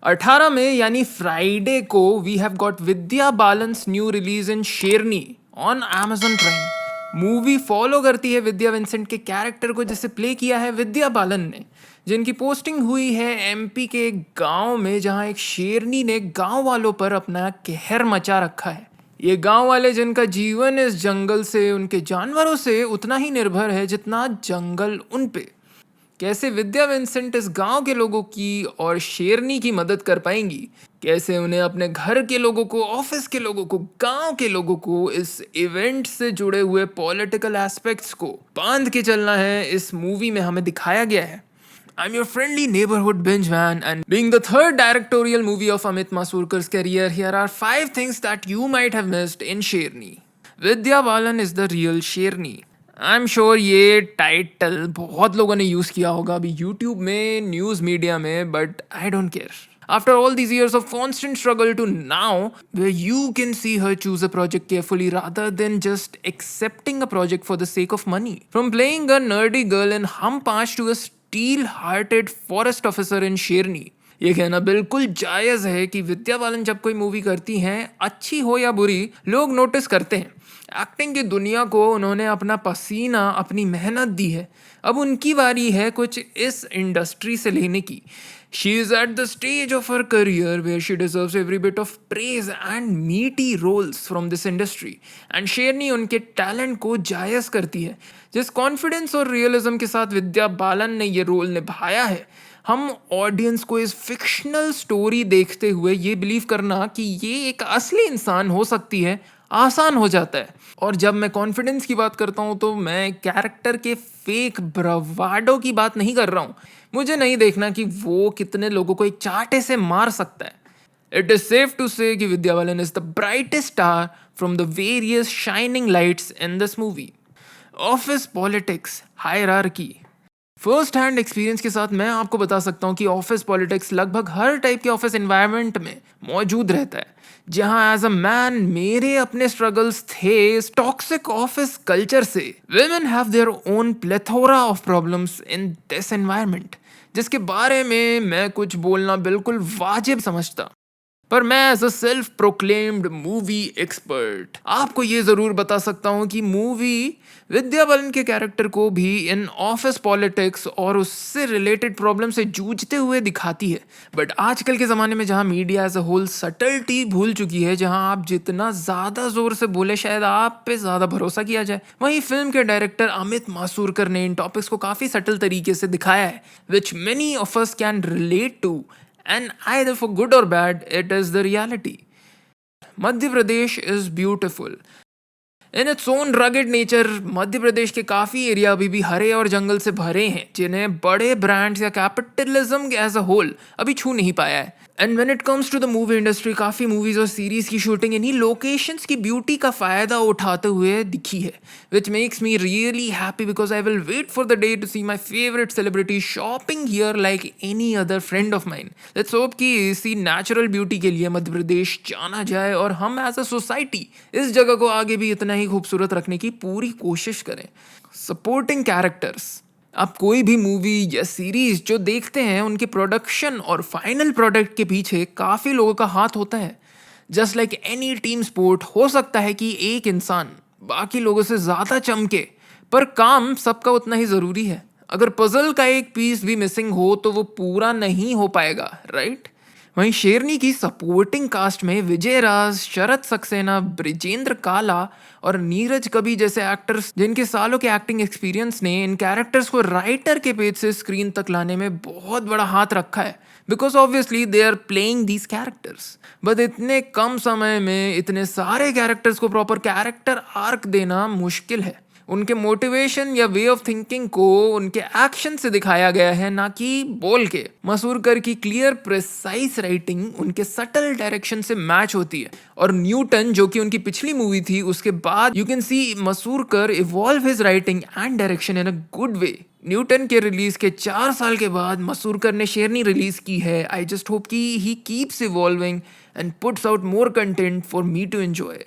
18 में यानी फ्राइडे को we have got Vidya Balan's new release in Sherni on Amazon prime. Movie follow करती है विद्या विंसेंट के कैरेक्टर को जिसे प्ले किया है विद्या बालन ने, जिनकी पोस्टिंग हुई है MP के एक गांव में जहां एक शेरनी ने गांव वालों पर अपना कहर मचा रखा है। ये गांव वाले जिनका जीवन इस जंगल से, उनके जानवरों से उतना ही निर्भर है जितना जंगल उन पे। कैसे विद्या विंसेंट इस गांव के लोगों की और शेरनी की मदद कर पाएंगी, कैसे उन्हें अपने घर के लोगों को, ऑफिस के लोगों को, गांव के लोगों को इस इवेंट से जुड़े हुए पॉलिटिकल एस्पेक्ट्स को बांध के चलना है, इस मूवी में हमें दिखाया गया है। I'm your friendly neighborhood binge man, and being the third directorial movie of Amit Masurkar's career, here are 5 things that you might have missed in Sherni. Vidya Balan is the real Sherni. I am sure ये title बहुत लोगों ने use किया होगा अभी YouTube में, news media में, but I don't care. After all these years of constant struggle to now, where you can see her choose a project carefully rather than just accepting a project for the sake of money. From playing a nerdy girl in Hum Paanch to a steel-hearted forest officer in Sherni. ये कहना बिल्कुल जायज़ है कि विद्या बालन जब कोई movie करती हैं, अच्छी हो या बुरी, लोग नोटिस करते हैं. एक्टिंग की दुनिया को उन्होंने अपना पसीना, अपनी मेहनत दी है. अब उनकी बारी है कुछ इस इंडस्ट्री से लेने की. She is at the stage of her career where she deserves every bit of praise and meaty roles from this industry. And शेरनी उनके टैलेंट को जायज़ करती है. जिस कॉन्फिडेंस और रियलिज्म के साथ विद्या बालन ने ये रोल निभाया है, हम ऑडियंस को इस फिक्शनल स्टोरी देखते हुए ये बिलीव करना कि ये एक असली इंसान हो सकती है आसान हो जाता है. और जब मैं कॉन्फिडेंस की बात करता हूँ तो मैं कैरेक्टर के फेक ब्रवाडो की बात नहीं कर रहा हूँ. मुझे नहीं देखना कि वो कितने लोगों को एक चाटे से मार सकता है. It is safe to say कि Vidya Balan is the brightest star from the various shining lights in this movie. Office politics, hierarchy. First hand experience के साथ मैं आपको बता सकता हूँ कि ऑफिस पॉलिटिक्स लगभग हर टाइप के ऑफिस एनवायरनमेंट में मौजूद रहता है. जहाँ एज अ मैन मेरे अपने स्ट्रगल्स थे इस टॉक्सिक ऑफिस कल्चर से. women have their own plethora of problems in this environment, जिसके बारे में मैं कुछ बोलना बिल्कुल वाजिब समझता. पर मैं as a self proclaimed movie expert आपको ये ज़रूर बता सकता हूँ कि मूवी विद्या बालन के कैरेक्टर को भी इन ऑफिस पॉलिटिक्स और उससे रिलेटेड प्रॉब्लम से जूझते हुए दिखाती है. बट आजकल के ज़माने में जहाँ मीडिया एज अ होल सटल्टी भूल चुकी है, जहाँ आप जितना ज़्यादा ज़ोर से बोले शायद आप पे ज़्यादा भरोसा किया जाए, वहीं फिल्म के डायरेक्टर अमित मासूरकर ने इन टॉपिक्स को काफ़ी सटल तरीके से दिखाया है, which many of us can relate to. And either for good or bad, it is the reality. Madhya Pradesh is beautiful. In its own rugged nature, Madhya Pradesh के काफ़ी एरिया अभी भी हरे और जंगल से भरे हैं, जिन्हें बड़े ब्रांड्स या कैपिटलिज्म एज अ होल अभी छू नहीं पाया है. And when it comes to the movie industry, काफ़ी मूवीज़ और सीरीज़ की शूटिंग इन्हीं लोकेशंस की ब्यूटी का फ़ायदा उठाते हुए दिखी है, which makes me really happy because I will wait for the day to see my favourite celebrity shopping here like any other friend of mine. Let's hope कि इसी नेचुरल ब्यूटी के लिए मध्य प्रदेश जाना जाए और हम एज अ सोसाइटी इस जगह को आगे भी इतना ही खूबसूरत रखने की पूरी कोशिश करें. Supporting characters. आप कोई भी मूवी या सीरीज जो देखते हैं, उनके प्रोडक्शन और फाइनल प्रोडक्ट के पीछे काफ़ी लोगों का हाथ होता है. Just like any team sport, हो सकता है कि एक इंसान बाकी लोगों से ज़्यादा चमके, पर काम सबका उतना ही ज़रूरी है. अगर पजल का एक पीस भी मिसिंग हो तो वो पूरा नहीं हो पाएगा, राइट? वहीं शेरनी की सपोर्टिंग कास्ट में विजय राज, शरद सक्सेना, ब्रिजेंद्र काला और नीरज कबीर जैसे एक्टर्स, जिनके सालों के एक्टिंग एक्सपीरियंस ने इन कैरेक्टर्स को राइटर के पेज से स्क्रीन तक लाने में बहुत बड़ा हाथ रखा है. Because obviously they are playing these characters. But इतने कम समय में इतने सारे कैरेक्टर्स को प्रॉपर कैरेक्टर आर्क देना मुश्किल है. उनके मोटिवेशन या वे ऑफ थिंकिंग को उनके एक्शन से दिखाया गया है, ना कि बोल के. मसूरकर की क्लियर प्रिसाइज राइटिंग उनके सटल डायरेक्शन से मैच होती है. और न्यूटन, जो कि उनकी पिछली मूवी थी, उसके बाद you can see Masurkar evolve his writing and direction in a good way. Newton के रिलीज के 4 साल के बाद मसूरकर ने शेरनी रिलीज की है. आई जस्ट होप कि he keeps evolving and puts out more content for me to enjoy.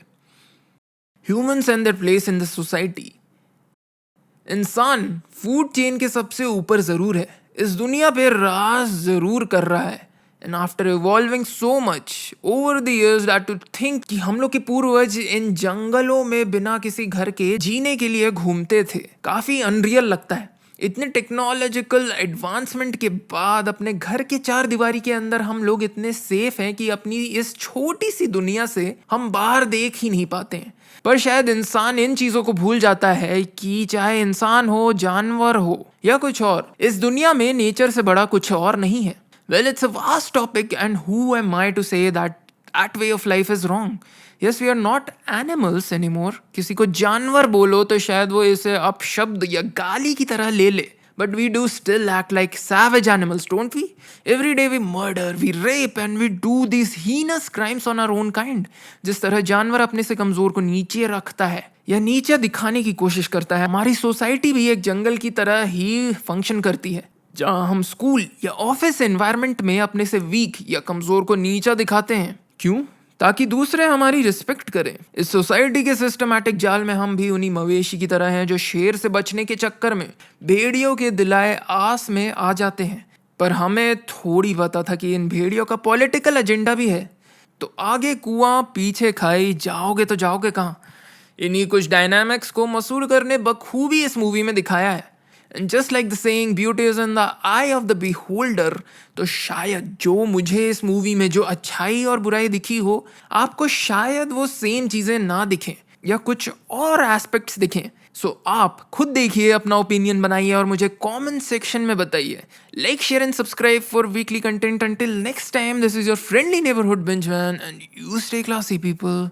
Humans and their place in the society. इंसान फूड चेन के सबसे ऊपर ज़रूर है, इस दुनिया पे राज ज़रूर कर रहा है. And after evolving so much over the years that to think कि हम लोग के पूर्वज इन जंगलों में बिना किसी घर के जीने के लिए घूमते थे, काफी अनरियल लगता है। इतने टेक्नोलॉजिकल एडवांसमेंट के बाद अपने घर के चार दीवारी के अंदर हम लोग इतने सेफ हैं कि अपनी इस छोटी सी दुनिया से हम बाहर देख ही नहीं पाते हैं। पर शायद इंसान इन चीजों को भूल जाता है कि चाहे इंसान हो, जानवर हो या कुछ और, इस दुनिया में नेचर से बड़ा कुछ और नहीं है। Well, it's a vast topic and who am I to say that that way of life is wrong. Yes, we are not animals anymore. किसी को जानवर बोलो तो शायद वो इसे अपशब्द या गाली की तरह ले ले. But we do still act like savage animals, don't we? Every day we murder, we rape and we do these heinous crimes on our own kind. जिस तरह जानवर अपने से कमजोर को नीचे रखता है या नीचे दिखाने की कोशिश करता है, हमारी सोसाइटी भी एक जंगल की तरह ही फंक्शन करती है, जहाँ हम स्कूल या ऑफिस एनवायरनमेंट में अपने से वीक या कमजोर को नीचा दिखाते हैं। क्यों? ताकि दूसरे हमारी रिस्पेक्ट करें। इस सोसाइटी के सिस्टमैटिक जाल में हम भी उन्हीं मवेशी की तरह हैं जो शेर से बचने के चक्कर में भेड़ियों के दिलाए आस में आ जाते हैं। पर हमें थोड़ी पता था कि इन भेड़ियों का पॉलिटिकल एजेंडा भी है। तो आगे कुआं पीछे खाई, जाओगे तो जाओगे कहाँ? इन्हीं कुछ डायनामिक्स को मसूल करने बखूबी इस मूवी में दिखाया है। And just like the saying, beauty is in the eye of the beholder, तो शायद जो मुझे इस मूवी में जो अच्छाई और बुराई दिखी हो, आपको शायद वो सेम चीज़ें ना दिखें या कुछ और एस्पेक्ट्स दिखें। सो आप खुद देखिए, अपना ओपिनियन बनाइए और मुझे कमेंट सेक्शन में बताइए। Like, share and subscribe for weekly content. Until next time, this is your friendly neighborhood benchman and you stay classy, people.